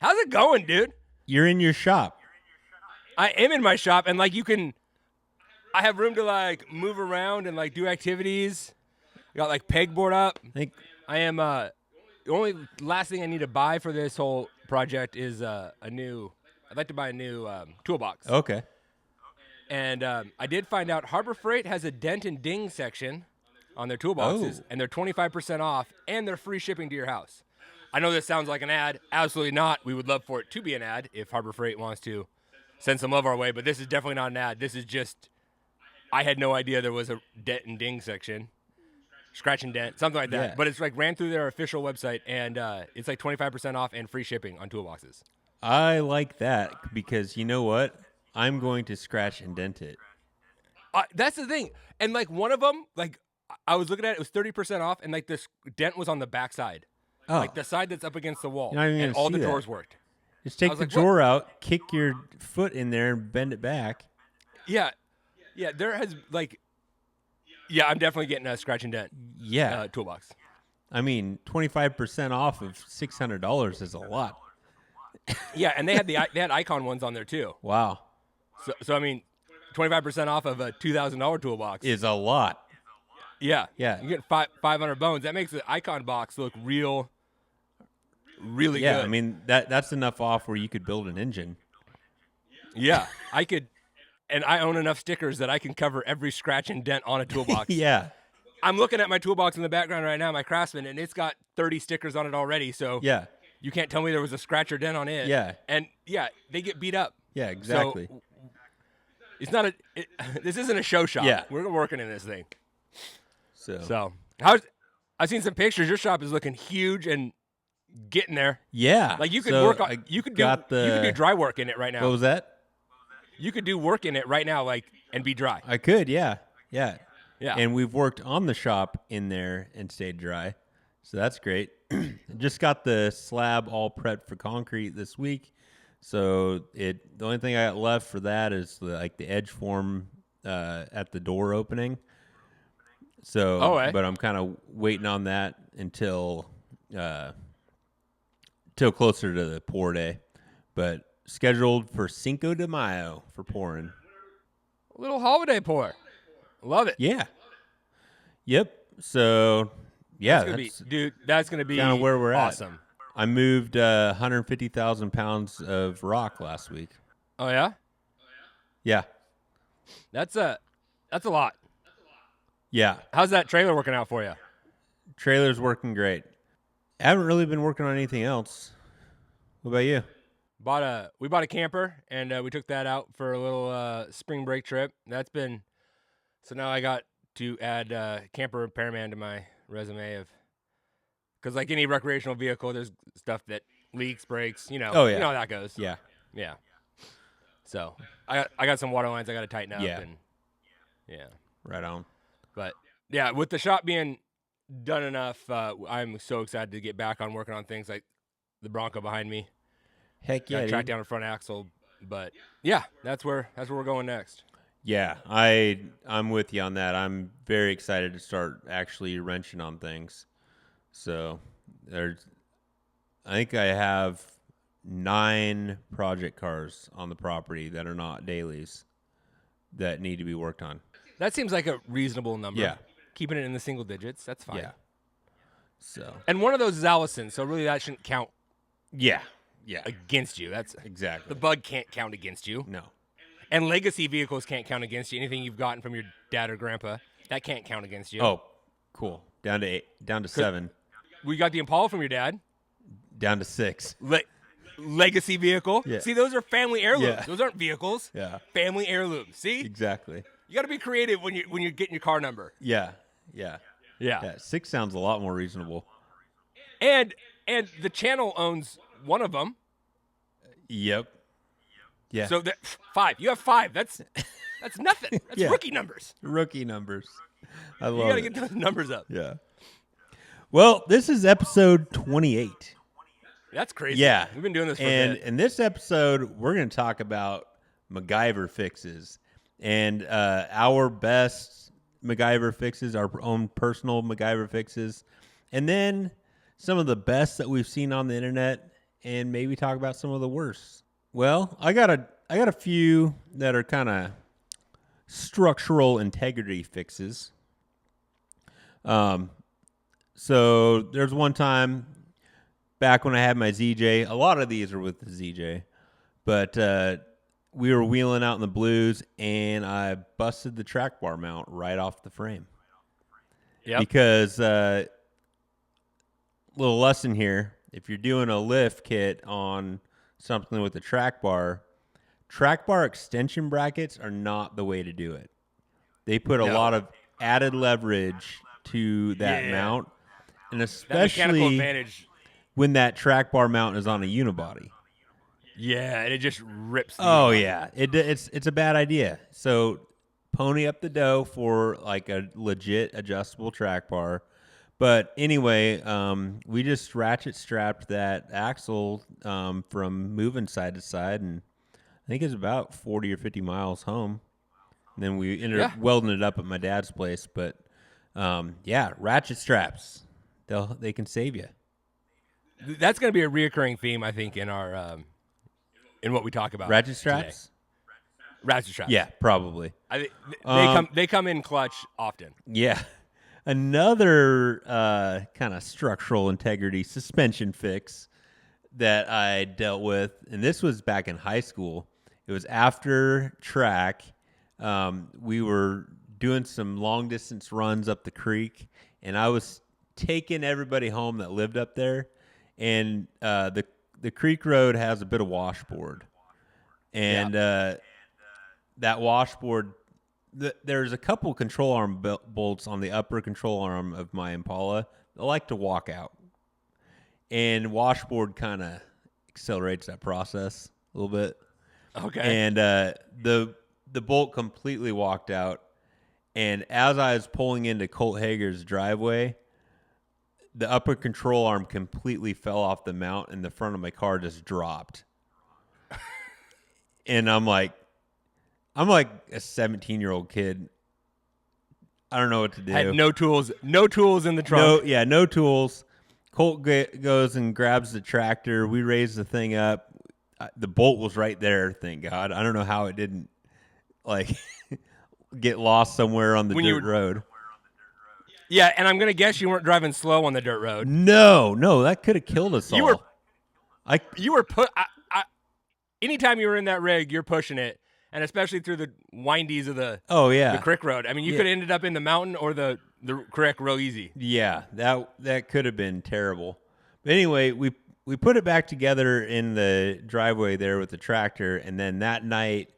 How's it going, dude? You're in your shop. I am in my shop, and like I have room to like move around and like do activities. I got like pegboard up. I think I am the only last thing I need to buy for this whole project is a new. I'd like to buy a new toolbox. okay. And I did find out Harbor Freight has a dent and ding section on their toolboxes, and they're 25% off, and they're free shipping to your house. I know this sounds like an ad. Absolutely not. We would love for it to be an ad if Harbor Freight wants to send some love our way, but this is definitely not an ad. This is just, I had no idea there was a dent and ding section. Scratch and dent, something like that. Yeah. But it's like ran through their official website, and it's like 25% off and free shipping on toolboxes. I like that because you know what? I'm going to scratch and dent it. That's the thing. And like one of them, like I was looking at it, it was 30% off, and like this dent was on the back side. Oh, Like the side that's up against the wall. You're not even And gonna all see the that. drawers worked. just take was the like, drawer out, kick your foot in there, and bend it back. Yeah. Yeah, there has like, yeah, I'm definitely getting a scratch and dent Yeah. toolbox. I mean, 25% off of $600 is a lot. Yeah, and they had icon ones on there too. Wow. So I mean, 25% off of a $2,000 toolbox. Is a lot. Yeah. Yeah. You get 500 bones. That makes the icon box look really Yeah, good. I mean, that's enough off where you could build an engine. Yeah, I could, and I own enough stickers that I can cover every scratch and dent on a toolbox. Yeah. I'm looking at my toolbox in the background right now, my Craftsman, and it's got 30 stickers on it already. So Yeah. you can't tell me there was a scratch or dent on it. Yeah. And yeah, they get beat up. Yeah, exactly. So it's not this isn't a show shop. Yeah. We're working in this thing. So, So I've seen some pictures. Your shop is looking huge and getting there. yeah. Like you could So work on, I you could got do dry work in it right now. What was that? You could do work in it right now, like, and be dry. I could, yeah. Yeah. Yeah. And we've worked on the shop in there and stayed dry. So that's great. Just got the slab all prepped for concrete this week. So the only thing I got left for that is the edge form at the door opening. So, but I'm kind of waiting on that until closer to the pour day. But scheduled for Cinco de Mayo for pouring. A little holiday pour. Love it. Yeah. Yep. So, yeah, that's going to be kind of where we're awesome. at. I moved 150,000 pounds of rock last week. Oh, yeah? Yeah. That's a lot. Yeah. How's that trailer working out for you? Trailer's working great. I haven't really been working on anything else. What about you? We bought a camper, and we took that out for a little spring break trip. So now I got to add camper repairman to my resume because like any recreational vehicle, there's stuff that leaks, breaks, you know. Oh, yeah. You know how that goes. Yeah. Yeah. So I got some water lines I got to tighten up. Yeah. And, yeah. Right on. But yeah, with the shop being done enough, I'm so excited to get back on working on things like the Bronco behind me. Heck yeah. Track down the front axle. But yeah, that's where we're going next. Yeah, I'm with you on that. I'm very excited to start actually wrenching on things. So I think I have 9 project cars on the property that are not dailies that need to be worked on. That seems like a reasonable number. Yeah. Keeping it in the single digits, that's fine. Yeah. So. And one of those is Allison, so really that shouldn't count Yeah. Yeah. against you. That's Exactly. The bug can't count against you. No. And legacy vehicles can't count against you. Anything you've gotten from your dad or grandpa, that can't count against you. Oh, cool. Down to 7. We got the Impala from your dad. Down to 6. Legacy vehicle. Yeah. See, those are family heirlooms. Yeah. Those aren't vehicles. Yeah. Family heirlooms. See? Exactly. You got to be creative when you're getting your car number. Yeah. Yeah. Yeah. Yeah. 6 sounds a lot more reasonable. And the channel owns one of them. Yep. Yeah. So 5. You have 5. That's nothing. That's Yeah. rookie numbers. Rookie numbers. I You love got to it. get those numbers up. Yeah. Well, this is episode 28. That's crazy. Yeah. We've been doing this for a And bit. in this episode, we're going to talk about MacGyver fixes and our best MacGyver fixes, our own personal MacGyver fixes, and then some of the best that we've seen on the internet and maybe talk about some of the worst. Well, I got a few that are kind of structural integrity fixes. So there's one time back when I had my ZJ. A lot of these are with the ZJ, but we were wheeling out in the blues, and I busted the track bar mount right off the frame. Yep. Because little lesson here: if you're doing a lift kit on something with a track bar extension brackets are not the way to do it. They put a lot of added leverage to that mount, and especially when that track bar mount is on a unibody. Yeah, and it just rips. Oh yeah, it's a bad idea. So pony up the dough for like a legit adjustable track bar. But anyway, we just ratchet strapped that axle from moving side to side, and I think it's about 40 or 50 miles home. And then we ended up welding it up at my dad's place. But ratchet straps, they can save you. That's going to be a reoccurring theme, I think, in our in what we talk about. Ratchet straps. Today. Ratchet straps. Yeah, probably. I think they come in clutch often. Yeah. Another kind of structural integrity suspension fix that I dealt with, and this was back in high school. It was after track. We were doing some long distance runs up the creek, and I was taking everybody home that lived up there. And the creek road has a bit of washboard, and that washboard. There's a couple control arm bolts on the upper control arm of my Impala that like to walk out, and washboard kind of accelerates that process a little bit. Okay. And the bolt completely walked out, and as I was pulling into Colt Hager's driveway, the upper control arm completely fell off the mount, and the front of my car just dropped. And I'm like a 17-year-old kid. I don't know what to do. Had no tools in the trunk. No tools. Colt goes and grabs the tractor. We raise the thing up. The bolt was right there, thank God. I don't know how it didn't get lost somewhere on the dirt road. Yeah, and I'm going to guess you weren't driving slow on the dirt road. No, that could have killed us all. Anytime you were in that rig, you're pushing it. And especially through the windies of the creek road. I mean, you could have ended up in the mountain or the creek real easy. Yeah, that could have been terrible. But anyway, we put it back together in the driveway there with the tractor, and then that night,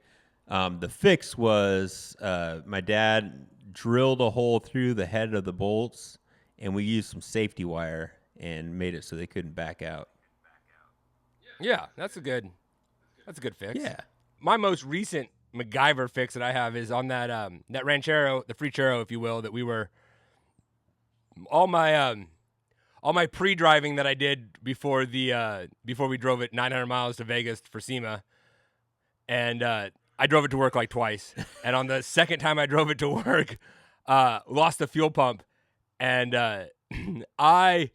the fix was my dad drilled a hole through the head of the bolts, and we used some safety wire and made it so they couldn't back out. Yeah, that's a good fix. Yeah. My most recent MacGyver fix that I have is on that Ranchero, the Freechero, if you will, that we were all my pre-driving that I did before we drove it 900 miles to Vegas for SEMA, and I drove it to work like twice. And on the second time I drove it to work, lost the fuel pump, and I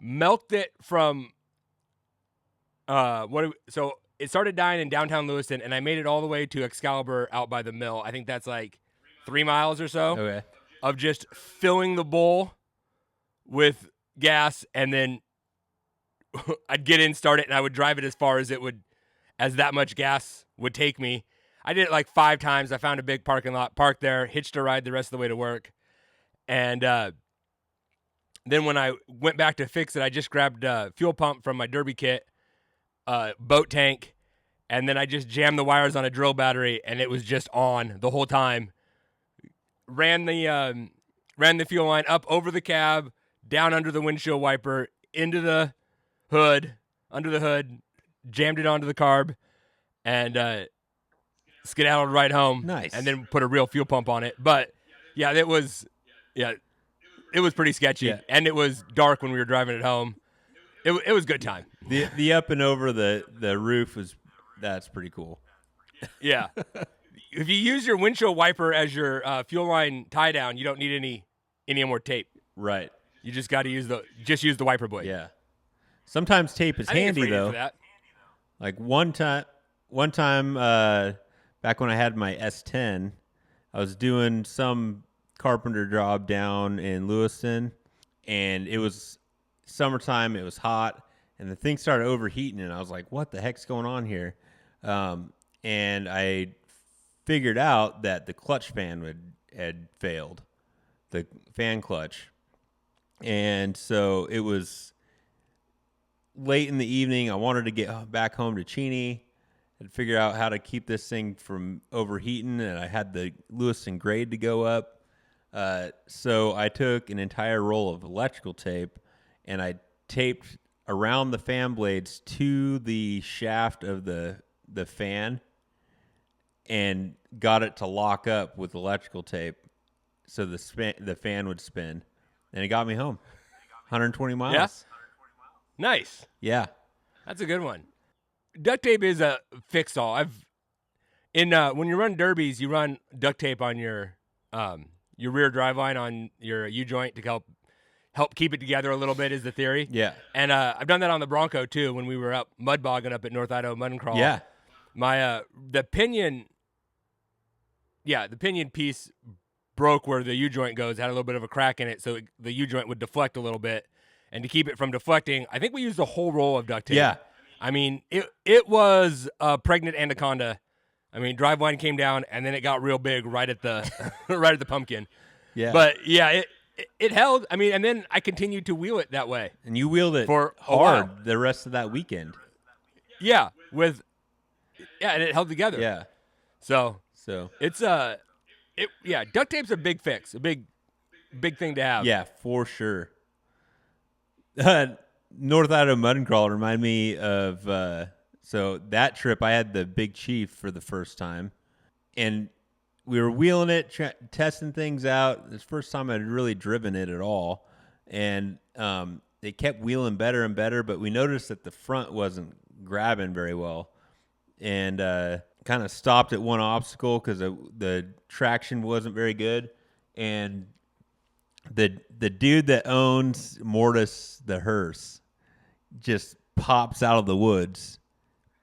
melted it from so. It started dying in downtown Lewiston, and I made it all the way to Excalibur out by the mill. I think that's like 3 miles or so of just filling the bowl with gas, and then I'd get in, start it, and I would drive it as far as that much gas would take me. I did it like 5 times. I found a big parking lot, parked there, hitched a ride the rest of the way to work. And then when I went back to fix it, I just grabbed a fuel pump from my Derby kit, boat tank, and then I just jammed the wires on a drill battery, and it was just on the whole time. Ran the fuel line up over the cab, down under the windshield wiper, into the hood, under the hood, jammed it onto the carb, and skedaddled right home. Nice. And then put a real fuel pump on it. But yeah, it was pretty sketchy, and it was dark when we were driving it home. It was good time. The up and over the roof that's pretty cool. Yeah. If you use your windshield wiper as your fuel line tie down, you don't need any more tape. Right. You just got to use the wiper blade. Yeah. Sometimes tape is I think it's handy rated though. for that. Like one time, back when I had my S10, I was doing some carpenter job down in Lewiston, and it was summertime. It was hot, and the thing started overheating, and I was like, "What the heck's going on here?" And I figured out that the clutch fan had failed, the fan clutch, and so it was late in the evening. I wanted to get back home to Cheney and figure out how to keep this thing from overheating, and I had the Lewiston grade to go up. So I took an entire roll of electrical tape and I taped around the fan blades to the shaft of the fan and got it to lock up with electrical tape so the fan would spin. And it got me home. 120 miles. Yeah. Nice. Yeah. That's a good one. Duct tape is a fix-all. When you run derbies, you run duct tape on your rear driveline on your U-joint to help keep it together a little bit is the theory. Yeah. And I've done that on the Bronco too when we were up mud bogging up at North Idaho Mud and Crawl. Yeah. My the pinion piece broke where the U-joint goes, had a little bit of a crack in it, so the U-joint would deflect a little bit. And to keep it from deflecting, I think we used a whole roll of duct tape. Yeah. I mean, it was a pregnant anaconda. I mean, driveline came down, and then it got real big right at the right at the pumpkin. Yeah. But yeah, it held. I mean, and then I continued to wheel it that way. And you wheeled it for hard the rest of that weekend. Yeah, and it held together. Yeah. So it's duct tape's a big fix, a big thing to have. Yeah, for sure. North Idaho Mud and Crawl remind me of so that trip I had the Big Chief for the first time, and we were wheeling it, testing things out. It's the first time I'd really driven it at all, and it kept wheeling better and better, but we noticed that the front wasn't grabbing very well, and kind of stopped at one obstacle because the traction wasn't very good, and the dude that owns Mortis the hearse just pops out of the woods,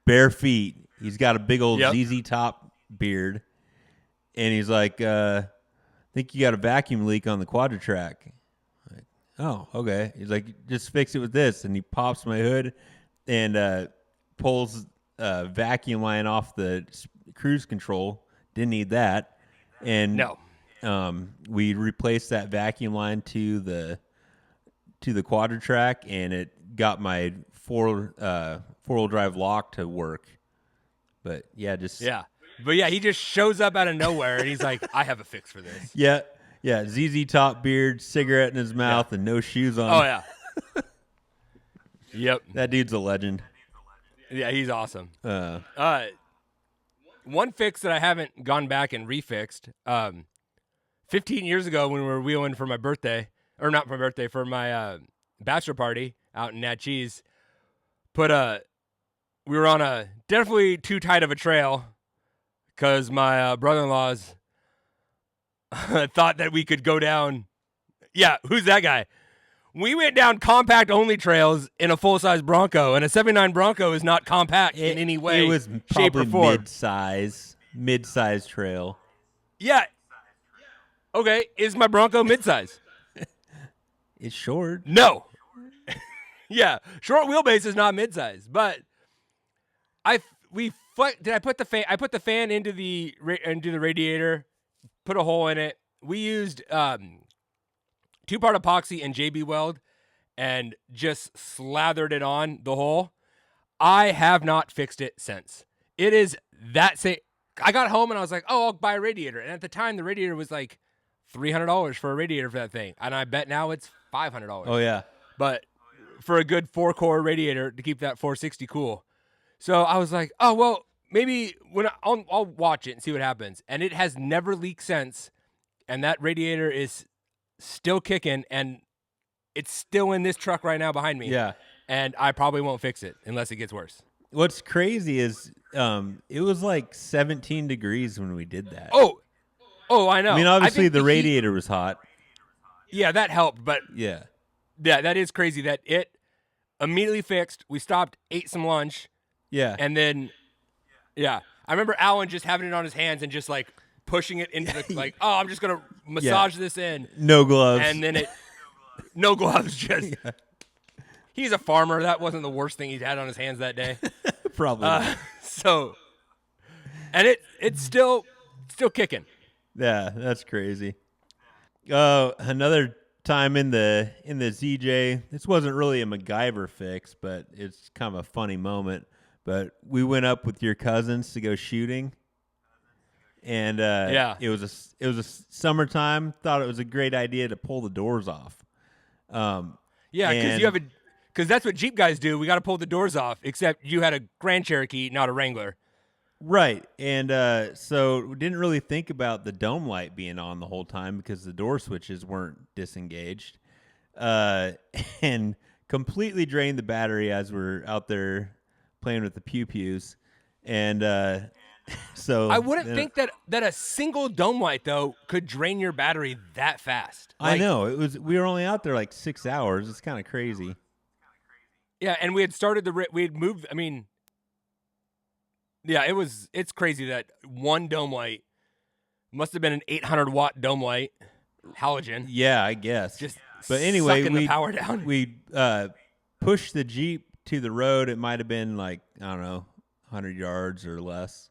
bare feet. He's got a big old ZZ Top beard, and he's like, I think you got a vacuum leak on the Quadra-Track. Like, oh, okay. He's like, just fix it with this, and he pops my hood and pulls a vacuum line off the cruise control. Didn't need that, and no. We replaced that vacuum line to the Quadra-Track, and it got my four-wheel drive lock to work. But yeah, he just shows up out of nowhere, and he's like, "I have a fix for this." Yeah, ZZ Top beard, cigarette in his mouth, and no shoes on. Oh yeah. Yep. That dude's a legend. Yeah, he's awesome. One fix that I haven't gone back and refixed. 15 years ago when we were wheeling for my birthday, or not for my birthday, for my bachelor party out in Natchez, we were on a definitely too tight of a trail because my brother-in-laws thought that we could go down. Yeah, who's that guy? We went down compact-only trails in a full-size Bronco, and a 79 Bronco is not compact in any way, it was shape, or form. Mid-size trail. Yeah. Okay, is my Bronco midsize? It's short. No. Yeah, short wheelbase is not midsize, but I put the fan into the radiator, put a hole in it. We used 2-part epoxy and JB Weld and just slathered it on the hole. I have not fixed it since. It is that same. I got home and I was like, "Oh, I'll buy a radiator." And at the time, the radiator was like $300 for a radiator for that thing, and I bet now it's $500. Oh yeah, but for a good 4-core radiator to keep that 460 cool. So I was like, "Oh well, maybe I'll watch it and see what happens." And it has never leaked since, and that radiator is still kicking, and it's still in this truck right now behind me. Yeah, and I probably won't fix it unless it gets worse. What's crazy is it was like 17 degrees when we did that. Oh, I know. I mean, obviously the radiator was hot. Yeah, that helped, but yeah, that is crazy that immediately fixed. We stopped, ate some lunch, Yeah. and then, I remember Alan just having it on his hands and just like pushing it into the like, oh, I'm just gonna massage this in. No gloves. And then no gloves. Just he's a farmer. That wasn't the worst thing he'd had on his hands that day. Probably. Not. So, and it's still kicking. Yeah, that's crazy. Another time in the ZJ. This wasn't really a MacGyver fix, but it's kind of a funny moment. But we went up with your cousins to go shooting, and it was a summertime. Thought it was a great idea to pull the doors off. Because that's what Jeep guys do. We got to pull the doors off. Except you had a Grand Cherokee, not a Wrangler. Right, and so we didn't really think about the dome light being on the whole time because the door switches weren't disengaged, and completely drained the battery as we're out there playing with the pew-pews, and so I wouldn't think that a single dome light though could drain your battery that fast. I know we were only out there like 6 hours. It's kind of crazy. Yeah, and we had moved. I mean. Yeah, it's crazy that one dome light must have been an 800-watt dome light, halogen. Yeah, I guess. But anyway, the power down. We pushed the Jeep to the road. It might have been like, I don't know, 100 yards or less,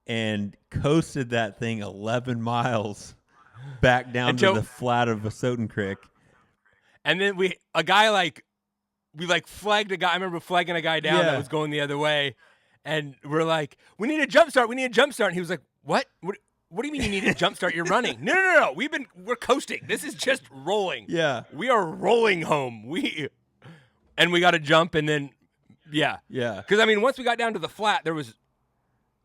and coasted that thing 11 miles back down to the flat of Vasotin Creek. And then we flagged a guy. I remember flagging a guy down that was going the other way. And we're like, we need a jump start. And he was like, what? What do you mean you need a jump start? You're running. No. We're coasting. This is just rolling. Yeah. We are rolling home. And we got to jump. And then, Yeah. Because, I mean, once we got down to the flat,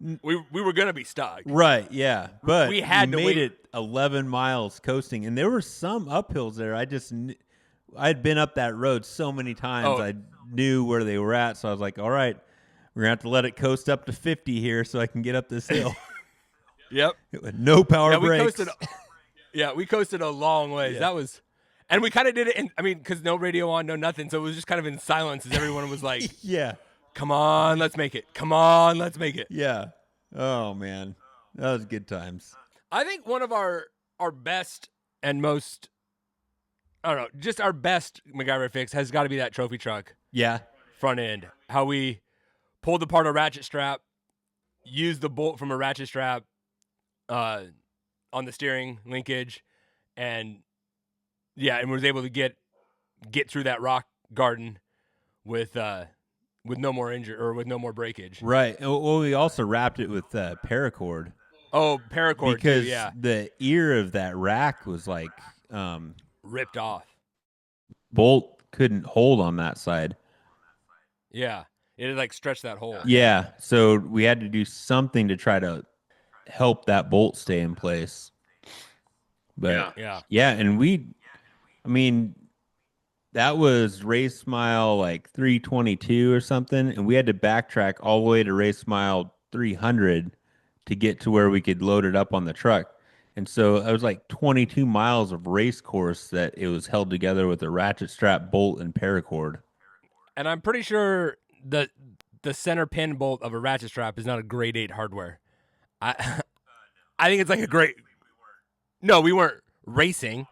we were going to be stuck. Right. Yeah. But we made it 11 miles coasting. And there were some uphills there. I'd been up that road so many times. I knew where they were at. So I was like, all right. We're going to have to let it coast up to 50 here so I can get up this hill. Yep. No power brakes. We coasted a long ways. Yeah. And we kind of did it, because no radio on, no nothing. So it was just kind of in silence as everyone was like, yeah. Come on, let's make it. Come on, let's make it. Yeah. Oh, man. That was good times. I think one of our best and most, I don't know, just our best MacGyver fix has got to be that trophy truck. Yeah. Front end. How we pulled apart a ratchet strap, used the bolt from a ratchet strap on the steering linkage, and was able to get through that rock garden with no more injury or with no more breakage. Right. Well, we also wrapped it with paracord. Oh, paracord because too, yeah. The ear of that rack was like ripped off. Bolt couldn't hold on that side. Yeah. It had like stretched that hole. Yeah, so we had to do something to try to help that bolt stay in place. But and that was race mile like 322 or something, and we had to backtrack all the way to race mile 300 to get to where we could load it up on the truck. And so it was like 22 miles of race course that it was held together with a ratchet strap, bolt, and paracord. And I'm pretty sure the center pin bolt of a ratchet strap is not a grade 8 hardware. I think it's like a great. No, we weren't racing,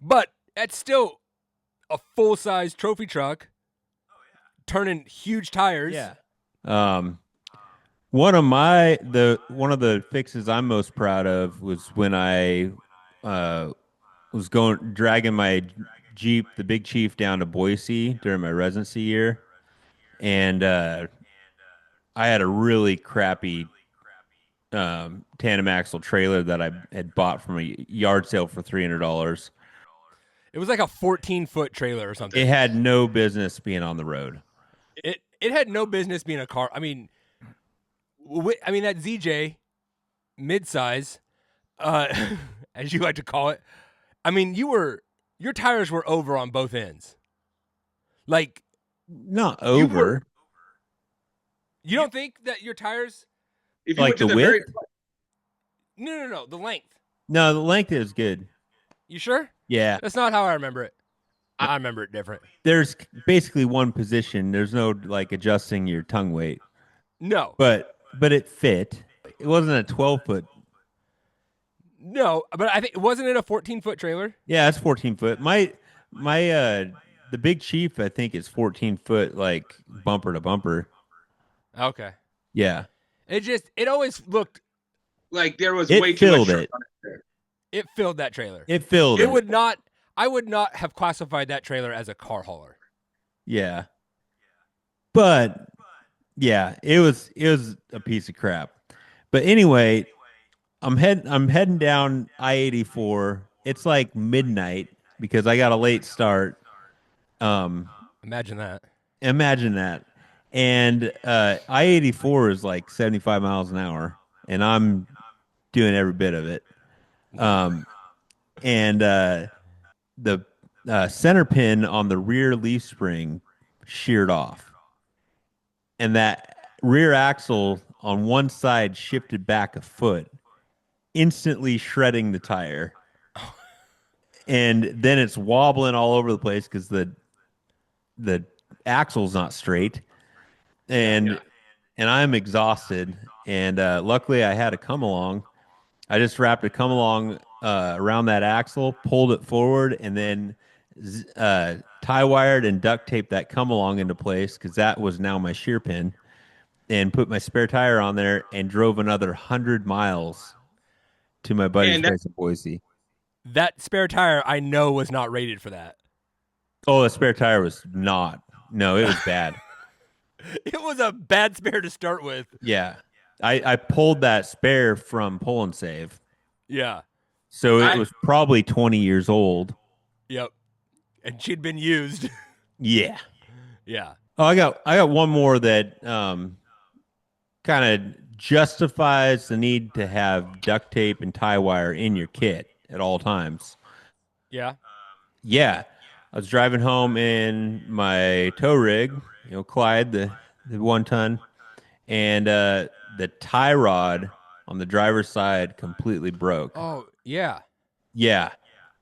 but it's still a full size trophy truck. Turning huge tires. Yeah. One of the fixes I'm most proud of was when I was dragging my Jeep, the Big Chief, down to Boise during my residency year. And I had a really crappy tandem axle trailer that I had bought from a yard sale for $300. It was like a 14-foot trailer or something. It had no business being on the road. It had no business being a car. I mean that ZJ midsize, as you like to call it. I mean, your tires were over on both ends. Like. Not over. You don't think that your tires? If you like the width? No. The length. No, the length is good. You sure? Yeah. That's not how I remember it. I remember it different. There's basically one position. There's no like adjusting your tongue weight, No, but it fit. It wasn't a 12-foot. no, but I think wasn't it a 14-foot trailer? Yeah, it's 14 foot. My the Big Chief I think is 14 foot like bumper to bumper. Okay. Yeah. It always looked Like there was It way too much filled truck it. on it there. it filled that trailer. It filled It it. would not. I would not have classified that trailer as a car hauler. Yeah. But yeah, it was a piece of crap. But anyway, I'm heading down I-84. It's like midnight because I got a late start. Um Imagine that. Imagine that. And I-84 is like 75 miles an hour and I'm doing every bit of it. And the center pin on the rear leaf spring sheared off. And that rear axle on one side shifted back a foot, instantly shredding the tire. And then it's wobbling all over the place because the axle's not straight. And I'm exhausted. And luckily I had a come along. I just wrapped a come along around that axle, pulled it forward, and then tie wired and duct taped that come along into place because that was now my shear pin, and put my spare tire on there and drove another 100 miles to my buddy's place in Boise. That spare tire I know was not rated for that. Oh, the spare tire was not. No, it was bad. It was a bad spare to start with. Yeah. I pulled that spare from Pull and Save. Yeah. So it was probably 20 years old. Yep. And she'd been used. Yeah. Yeah. Oh, I got one more that kind of justifies the need to have duct tape and tie wire in your kit at all times. Yeah. Yeah. I was driving home in my tow rig, Clyde, the 1-ton, and the tie rod on the driver's side completely broke. Oh, yeah. Yeah.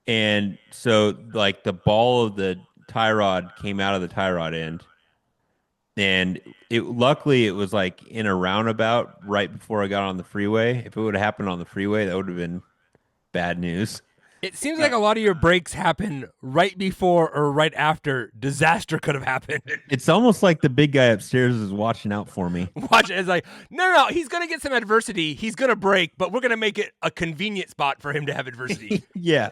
And so like the ball of the tie rod came out of the tie rod end. And luckily it was like in a roundabout right before I got on the freeway. If it would have happened on the freeway, that would have been bad news. It seems like a lot of your breaks happen right before or right after disaster could have happened. It's almost like the big guy upstairs is watching out for me. Watch it. It's like, no, he's going to get some adversity. He's going to break, but we're going to make it a convenient spot for him to have adversity. Yeah.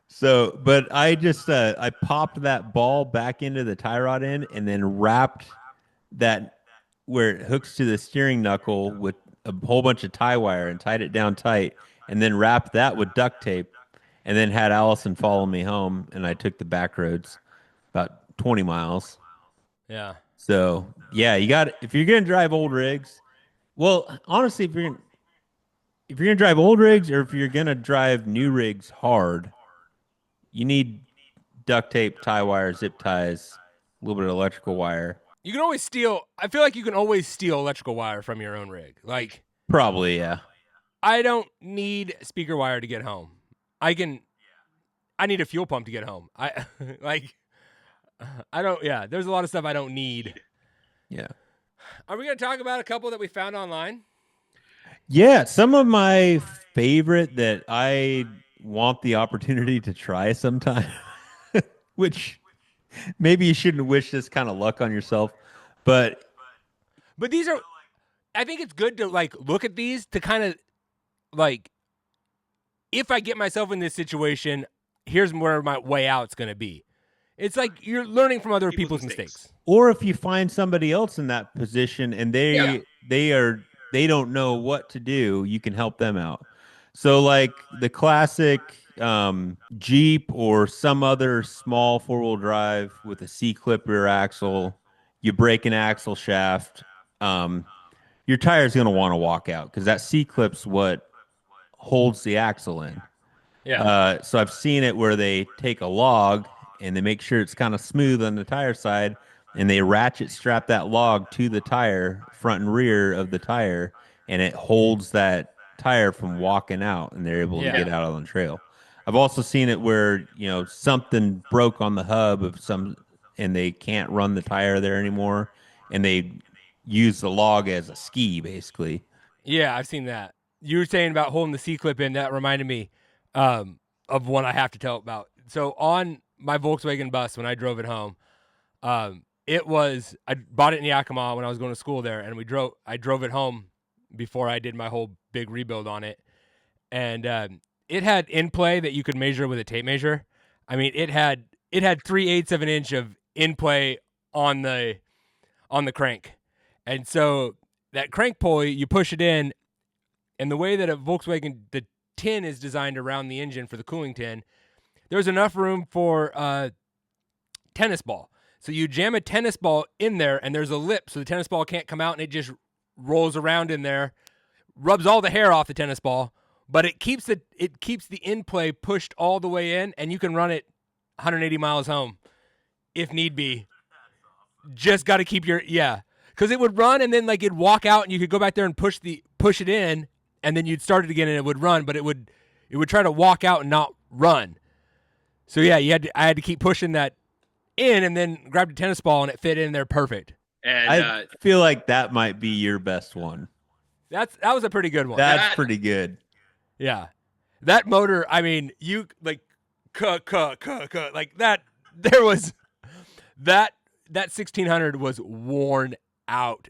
So, but I just, I popped that ball back into the tie rod end and then wrapped that where it hooks to the steering knuckle with a whole bunch of tie wire and tied it down tight, and then wrapped that with duct tape. And then had Allison follow me home, and I took the back roads about 20 miles. Yeah. So, yeah, if you're going to drive old rigs, well, honestly, if you're going to drive old rigs or if you're going to drive new rigs hard, you need duct tape, tie wire, zip ties, a little bit of electrical wire. You can always I feel like you can always steal electrical wire from your own rig. Like, Probably, yeah. I don't need speaker wire to get home. I need a fuel pump to get home. There's a lot of stuff I don't need. Yeah. Are we going to talk about a couple that we found online? Yeah, some of my favorite that I want the opportunity to try sometime, which maybe you shouldn't wish this kind of luck on yourself, but these are, I think it's good to like look at these to kind of like, if I get myself in this situation, here's where my way out's going to be. It's like you're learning from other people's mistakes. Or if you find somebody else in that position and they don't know what to do, you can help them out. So like the classic Jeep or some other small 4-wheel drive with a C-clip rear axle, you break an axle shaft, your tire's going to want to walk out because that C-clip's what holds the axle in. Yeah. So I've seen it where they take a log and they make sure it's kind of smooth on the tire side, and they ratchet strap that log to the tire, front and rear of the tire, and it holds that tire from walking out, and they're able to get out on the trail. I've also seen it where, something broke on the hub of some and they can't run the tire there anymore and they use the log as a ski basically. Yeah, I've seen that. You were saying about holding the C-clip in. That reminded me of one I have to tell about. So on my Volkswagen bus when I drove it home, I bought it in Yakima when I was going to school there, and I drove it home before I did my whole big rebuild on it, and it had in play that you could measure with a tape measure. I mean, it had 3/8 of an inch of in play on the crank, and so that crank pulley, you push it in, and the way that a Volkswagen, the tin is designed around the engine for the cooling tin, there's enough room for a tennis ball. So you jam a tennis ball in there, and there's a lip, so the tennis ball can't come out, and it just rolls around in there, rubs all the hair off the tennis ball, but it keeps the in play pushed all the way in, and you can run it 180 miles home if need be. Just got to keep because it would run, and then like it'd walk out, and you could go back there and push it in, and then you'd start it again, and it would run, but it would try to walk out and not run. So yeah, I had to keep pushing that in, and then grabbed a tennis ball, and it fit in there perfect. And I feel like that might be your best one. That was a pretty good one. That's pretty good. Yeah, that motor. I mean, you like, like that. There was that 1600 was worn out.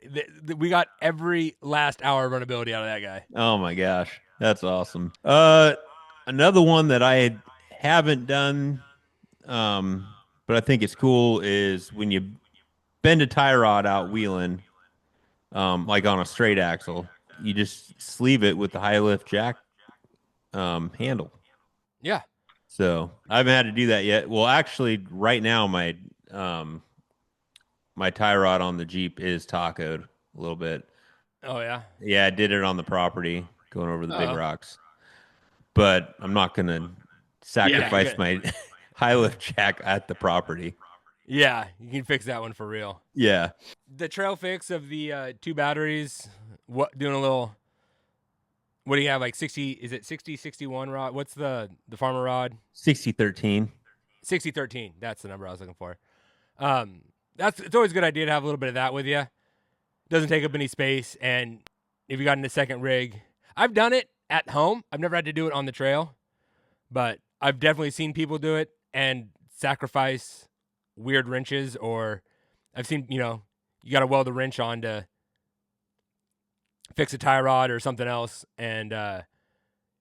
We got every last hour of runability out of that guy. Oh my gosh, that's awesome. Another one that I haven't done, but I think it's cool is when you bend a tie rod out wheeling, like on a straight axle, you just sleeve it with the high lift jack handle. Yeah. So I haven't had to do that yet. Well, actually, right now my tie rod on the Jeep is tacoed a little bit. Oh yeah. Yeah, I did it on the property going over the big rocks, but I'm not gonna sacrifice my high lift jack at the property. Yeah, you can fix that one for real. Yeah. The trail fix of the 2 batteries, doing a little, what do you have, like 60, is it 6061 rod? What's the farmer rod? 6013. 6013, that's the number I was looking for. It's always a good idea to have a little bit of that with you. Doesn't take up any space, and if you got in a second rig, I've done it at home. I've never had to do it on the trail, but I've definitely seen people do it and sacrifice weird wrenches, or I've seen, you got to weld a wrench on to fix a tie rod or something else, and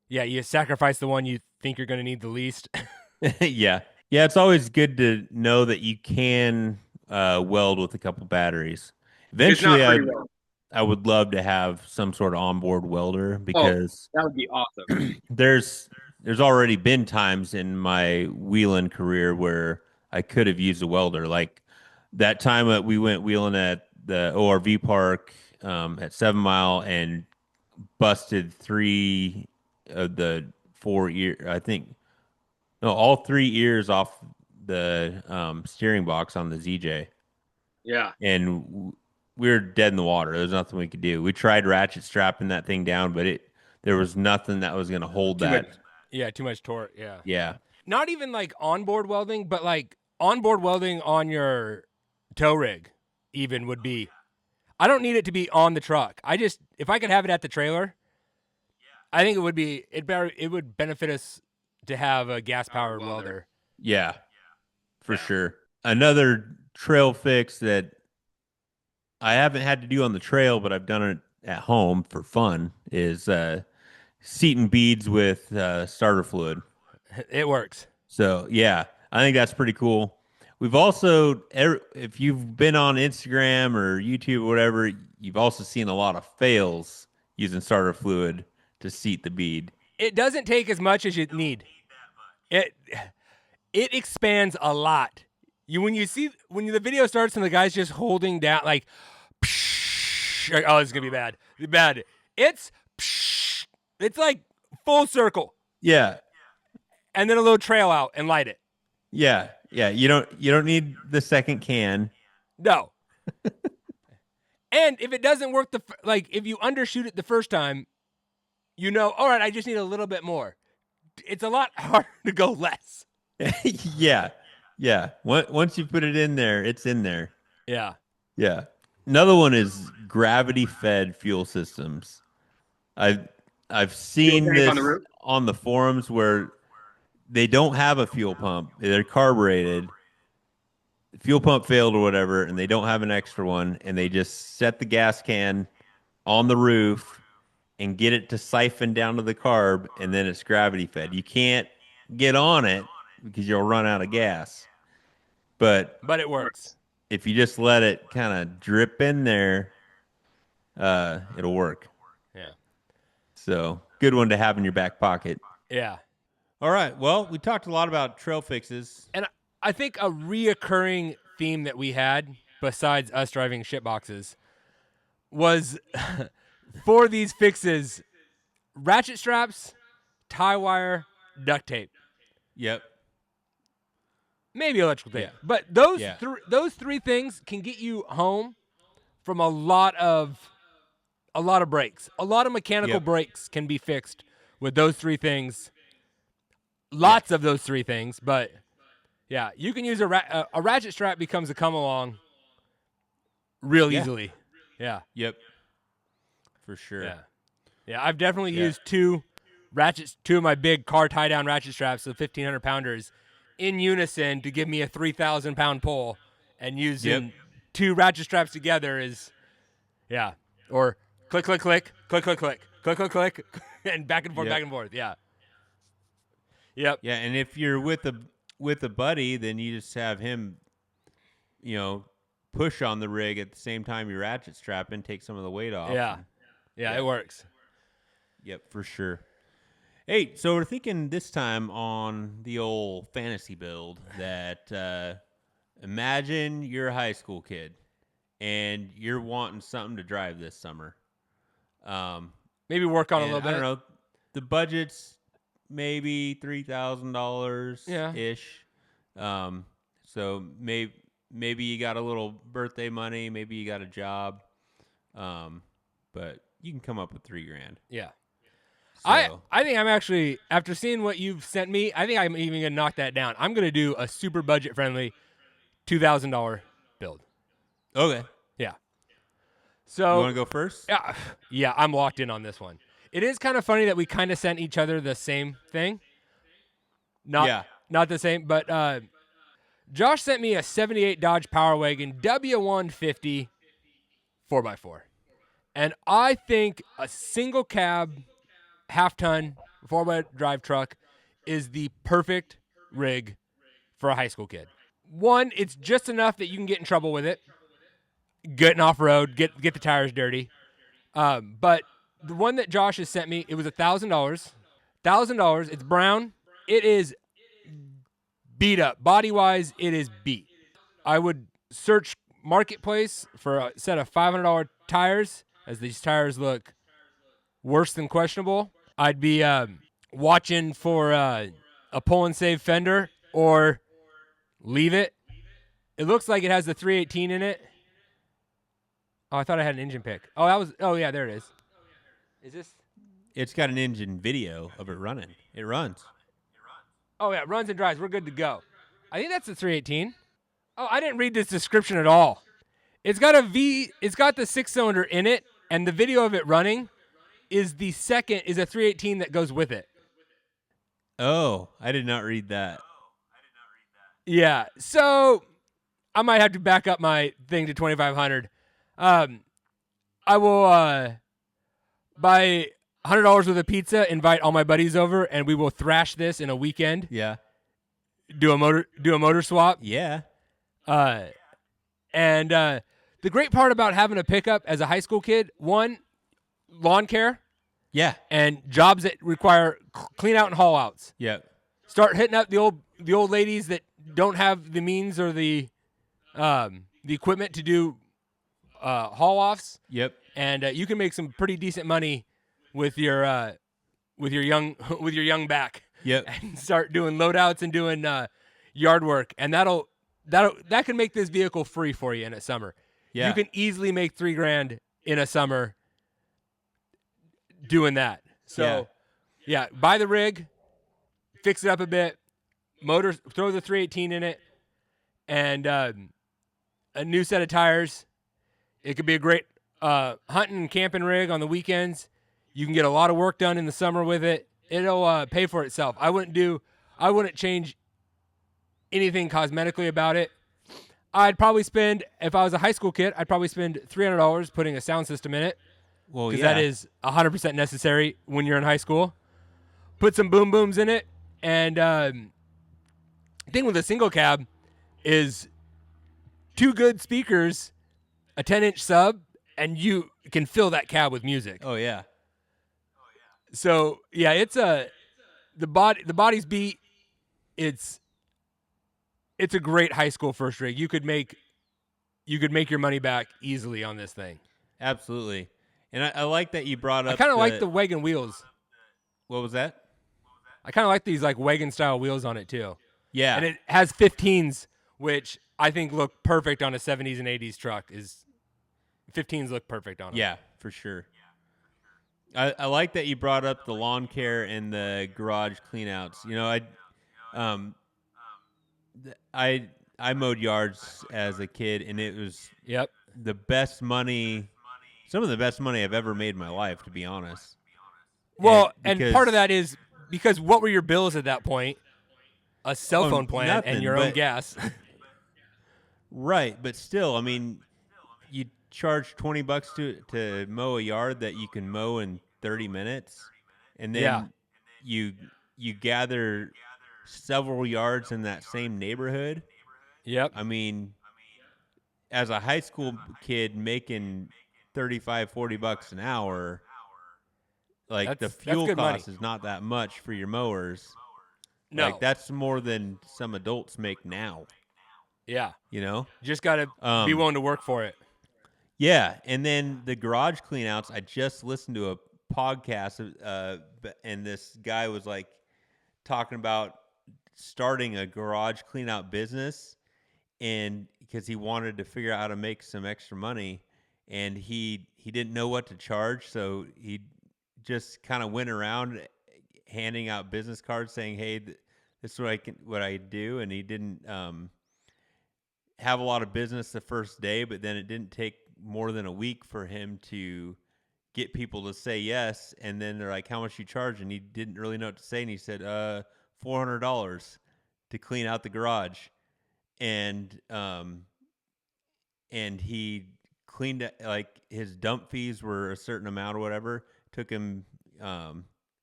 you sacrifice the one you think you're going to need the least. Yeah, it's always good to know that you can weld with a couple batteries. Eventually, I would love to have some sort of onboard welder, because that would be awesome. There's already been times in my wheeling career where I could have used a welder, like that time that we went wheeling at the ORV park at 7 Mile and busted 3 of the 4 ear. I think no, all 3 ears off the steering box on the ZJ. Yeah, and we were dead in the water. There's nothing we could do. We tried ratchet strapping that thing down, but there was nothing that was going to hold that. Too much torque. Yeah. Yeah. Not even like onboard welding, but like onboard welding on your tow rig even would be. I don't need it to be on the truck. If I could have it at the trailer, I think it would benefit us to have a gas powered welder. Yeah, for sure. Another trail fix that I haven't had to do on the trail, but I've done it at home for fun is seating beads with starter fluid. It works. So yeah, I think that's pretty cool. We've also, if you've been on Instagram or YouTube or whatever, you've also seen a lot of fails using starter fluid to seat the bead. It doesn't take as much as you need. It expands a lot. When the video starts and the guy's just holding down like, oh, it's gonna be bad. Bad. It's like full circle. Yeah. And then a little trail out and light it. Yeah. You don't need the second can. No. And if it doesn't work, if you undershoot it the first time, all right, I just need a little bit more. it's a lot harder to go less. Yeah. Yeah. Once you put it in there, it's in there. Yeah. Yeah. Another one is gravity fed fuel systems. I've I've Fuel seen tank on the this roof. on the forums where they don't have a fuel pump. They're carbureted. The fuel pump failed or whatever, and they don't have an extra one, and they just set the gas can on the roof and get it to siphon down to the carb, and then it's gravity fed. You can't get on it because you'll run out of gas. But But it works. if you just let it kind of drip in there, it'll work. Yeah. So good one to have in your back pocket. Yeah. All right. Well, we talked a lot about trail fixes. And I think a reoccurring theme that we had, besides us driving shit boxes, was for these fixes, ratchet straps, tie wire, duct tape, Yep. maybe electrical tape. Yeah. But those Yeah. those three things can get you home from a lot of breaks. A lot of mechanical Yep. breaks can be fixed with those three things. Lots of those three things, but yeah, you can use a ratchet strap becomes a come along real Yeah. easily. Yeah. Yep. For sure. Yeah. Yeah, I've definitely Yeah. used two of my big car tie down ratchet straps, the 1,500 pounders, in unison to give me a 3,000 pound pull, and using two ratchet straps together is, yeah. Or click, click, click, click, click, click, click, click, click, and back and forth, Yep. back and forth. Yeah. Yep. Yeah, and if you're with a buddy, then you just have him, push on the rig at the same time you ratchet strap and take some of the weight off. Yeah. Yeah, it works. Yep, for sure. Hey, so we're thinking this time on the old fantasy build that imagine you're a high school kid and you're wanting something to drive this summer. Maybe work on a And little bit. I don't know. The budget's maybe $3,000 Yeah. ish. So maybe you got a little birthday money, maybe you got a job. But you can come up with $3,000. Yeah. So, I think I'm actually, after seeing what you've sent me, I think I'm even going to knock that down. I'm going to do a super budget friendly $2,000 build. okay. Yeah. You So want to go first? yeah, I'm locked in on this one. It is kind of funny that we kind of sent each other the same thing. Not the same, but Josh sent me a 78 Dodge Power Wagon W150 4x4. And I think a single cab, half-ton, 4x drive truck is the perfect rig for a high school kid. One, it's just enough that you can get in trouble with it, getting off-road, get the tires dirty. But the one that Josh has sent me, it was $1,000. $1,000. It's brown. It is beat up. Body-wise, it is beat. I would search Marketplace for a set of $500 tires, as these tires look worse than questionable. I'd be watching for a pull and save fender or leave it. It looks like it has the 318 in it. Oh, I thought I had an engine pick. Oh yeah, there it is. Is this? It's got an engine video of it running. It runs. Oh yeah, runs and drives. We're good to go. I think that's the 318. Oh, I didn't read this description at all. It's got the 6-cylinder in it, and the video of it running is a 318 that goes with it. Oh, I did not read that. Yeah, so I might have to back up my thing to 2,500. I will buy $100 worth of pizza, invite all my buddies over, and we will thrash this in a weekend. Yeah. Do a motor swap. Yeah. And the great part about having a pickup as a high school kid, one, lawn care. Yeah. And jobs that require clean out and haul outs. Yep. Start hitting up the old ladies that don't have the means or the equipment to do haul offs. Yep. And you can make some pretty decent money with your young back. Yep. And start doing loadouts and doing yard work, and that can make this vehicle free for you in a summer. Yeah. You can easily make $3,000 in a summer doing that. So, yeah, buy the rig, fix it up a bit, motor, throw the 318 in it, and a new set of tires. It could be a great hunting and camping rig on the weekends. You can get a lot of work done in the summer with it. It'll pay for itself. I wouldn't change anything cosmetically about it. I'd probably spend, if I was a high school kid, I'd probably spend $300 putting a sound system in it. Well, because yeah. that is 100% necessary when you're in high school. Put some boom booms in it, and the thing with a single cab is 2 good speakers, a 10-inch sub, and you can fill that cab with music. Oh yeah. So yeah, it's the body's beat. It's a great high school first rig. You could make your money back easily on this thing. Absolutely. And I like that you brought up. I kind of like the wagon wheels. What was that? I kind of like these like wagon style wheels on it too. Yeah. And it has 15s, which I think look perfect on a 70s and 80s truck. 15s look perfect on them. Yeah, for sure. I like that you brought up the lawn care and the garage cleanouts. You know, I mowed yards as a kid, and it was the best money, some of the best money I've ever made in my life, to be honest. Well, and part of that is because what were your bills at that point? A cell phone plan nothing, and your own gas. Right, but still, I mean, you charge $20 to mow a yard that you can mow in 30 minutes, and then you gather several yards in that same neighborhood. Yep. I mean, as a high school kid making $35-$40 an hour, like the fuel cost is not that much for your mowers. No. Like that's more than some adults make now. Yeah. You know? Just got to be willing to work for it. Yeah, and then the garage cleanouts, I just listened to a podcast and this guy was like talking about starting a garage cleanout business, and because he wanted to figure out how to make some extra money, and he didn't know what to charge, so he just kind of went around handing out business cards saying, "Hey, this is what I do," and he didn't have a lot of business the first day, but then it didn't take more than a week for him to get people to say yes, and then they're like, "How much you charge?" And he didn't really know what to say, and he said, $400 to clean out the garage, and he cleaned it, like his dump fees were a certain amount or whatever. Took him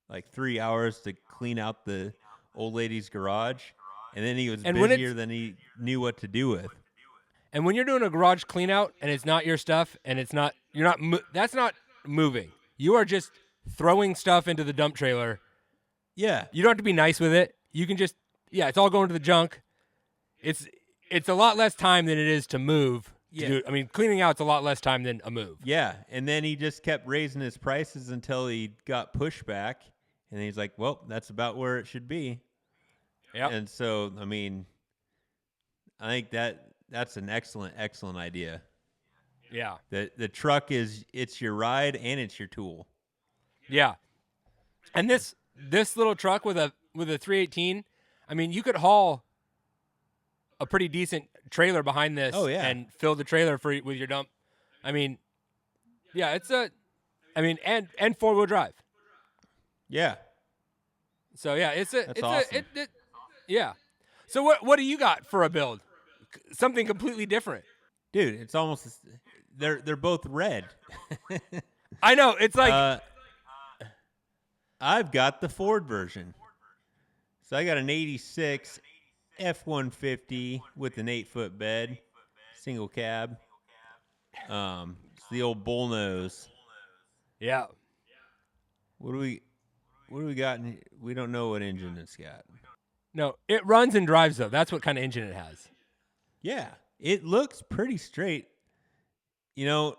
like 3 hours to clean out the old lady's garage, and then he was busier than he knew what to do with. And when you're doing a garage clean out and it's not your stuff and that's not moving. You are just throwing stuff into the dump trailer. Yeah. You don't have to be nice with it. You can just, it's all going to the junk. It's a lot less time than it is to move. Yeah. I mean, cleaning out's a lot less time than a move. Yeah. And then he just kept raising his prices until he got pushback. And he's like, well, that's about where it should be. Yeah. And so, I mean, I think that's an excellent idea. Yeah. The truck it's your ride and it's your tool. Yeah. And this little truck with a 318, I mean, you could haul a pretty decent trailer behind this and fill the trailer with your dump. I mean, yeah, and four-wheel drive. Yeah. So yeah, That's awesome. Yeah. So what do you got for a build? Something completely different. Dude, it's almost they're both red. I know, it's like I've got the Ford version. So I got an 86 F-150 with an 8-foot bed, single cab. It's the old bullnose. Yeah. What do we got? We don't know what engine it's got. No, it runs and drives though. That's what kind of engine it has. Yeah, it looks pretty straight. You know,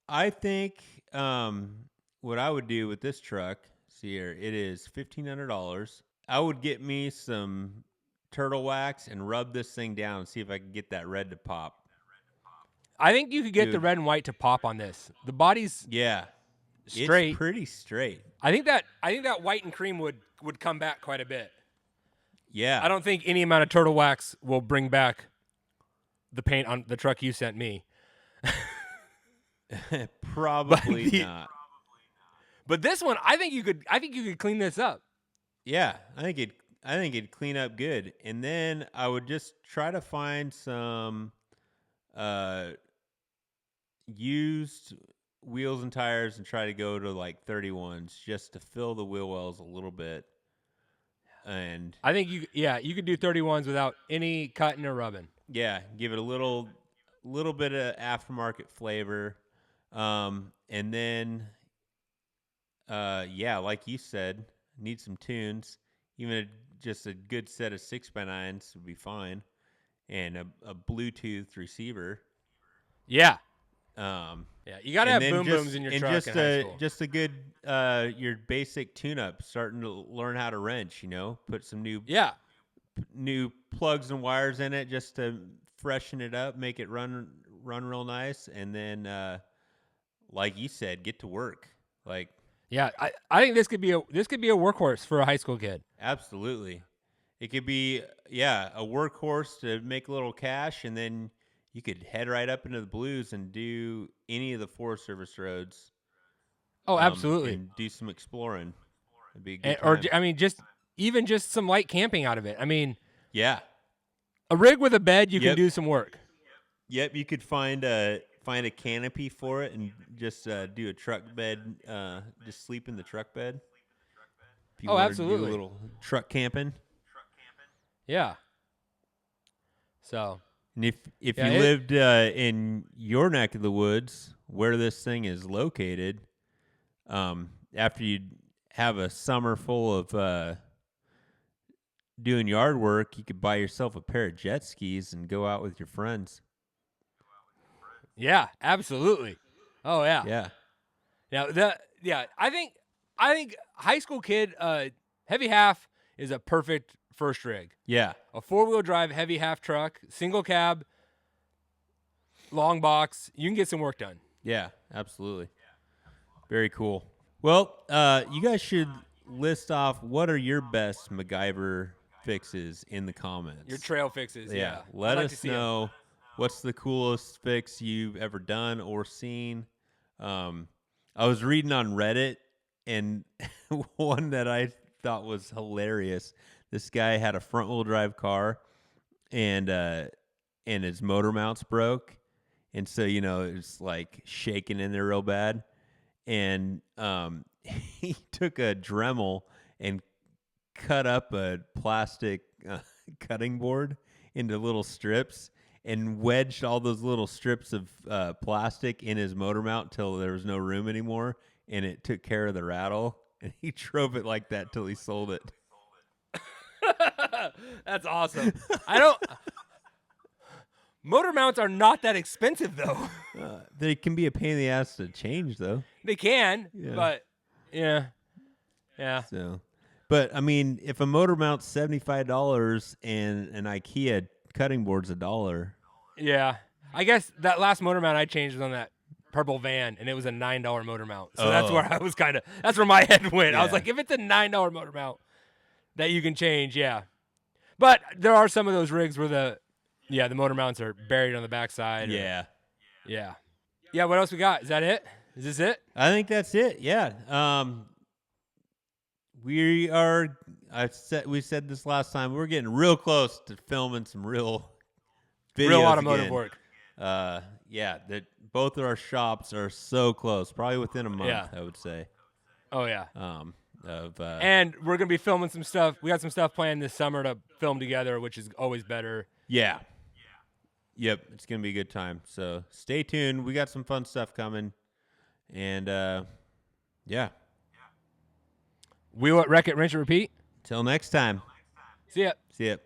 I think what I would do with this truck, see here, it is $1,500. I would get me some turtle wax and rub this thing down and see if I can get that red to pop. I think you could get the red and white to pop on this. The body's straight. It's pretty straight. I think that white and cream would come back quite a bit. Yeah. I don't think any amount of turtle wax will bring back the paint on the truck you sent me. Probably not. But this one, I think you could clean this up. Yeah, I think it'd clean up good. And then I would just try to find some used wheels and tires and try to go to like 31s just to fill the wheel wells a little bit. And I think you could do 31s without any cutting or rubbing. yeah, give it a little bit of aftermarket flavor. And then yeah, like you said, need some tunes. Even just a good set of 6x9s would be fine, and a Bluetooth receiver. Yeah. Um, Yeah, you got to have boom booms in your truck just in high school. just a good your basic tune-up, starting to learn how to wrench. Put some new plugs and wires in it just to freshen it up, make it run real nice, and then like you said, get to work. Like, yeah, I think this could be a workhorse for a high school kid. absolutely. It could be, a workhorse to make a little cash, and then you could head right up into the blues and do any of the Forest Service roads. Oh, absolutely. And do some exploring. It'd be a good time. Or I mean, just some light camping out of it. I mean, yeah. a rig with a bed, you can do some work. Yep, you could find a canopy for it and just do a truck bed. Just sleep in the truck bed. If you absolutely. To do a little truck camping. Yeah. So. And if you lived in your neck of the woods where this thing is located, after you have a summer full of doing yard work, you could buy yourself a pair of jet skis and go out with your friends. Yeah, absolutely. Oh yeah. Yeah. I think high school kid heavy half is a perfect first rig. Yeah. A 4-wheel drive heavy half truck, single cab, long box. You can get some work done. Yeah, absolutely. Very cool. Well, you guys should list off what are your best MacGyver fixes in the comments. Your trail fixes. Yeah. Let us know what's the coolest fix you've ever done or seen. I was reading on Reddit, and one that I thought was hilarious. This guy had a front-wheel drive car, and his motor mounts broke, and so it's like shaking in there real bad, and he took a Dremel and cut up a plastic cutting board into little strips and wedged all those little strips of plastic in his motor mount till there was no room anymore, and it took care of the rattle, and he drove it like that till he sold it. That's awesome. Motor mounts are not that expensive, though. They can be a pain in the ass to change, though. They can, but yeah. So, but I mean, if a motor mount's $75 and an IKEA cutting board's $1, yeah. I guess that last motor mount I changed was on that purple van, and it was a $9 motor mount. So that's where I was that's where my head went. I was like, if it's a $9 motor mount that you can change, yeah. But there are some of those rigs where the motor mounts are buried on the backside. Yeah. Yeah, what else we got? Is that it? Is this it? I think that's it. Yeah. We said this last time. We're getting real close to filming some real videos, real automotive again. work. That both of our shops are so close, probably within a month, I would say. Oh yeah. And we're gonna be filming some stuff. We got some stuff planned this summer to film together, which is always better. Yeah. Yep, it's gonna be a good time. So stay tuned. We got some fun stuff coming, and yeah. We will wreck it, rinse, and repeat. Till next time. See ya. See ya.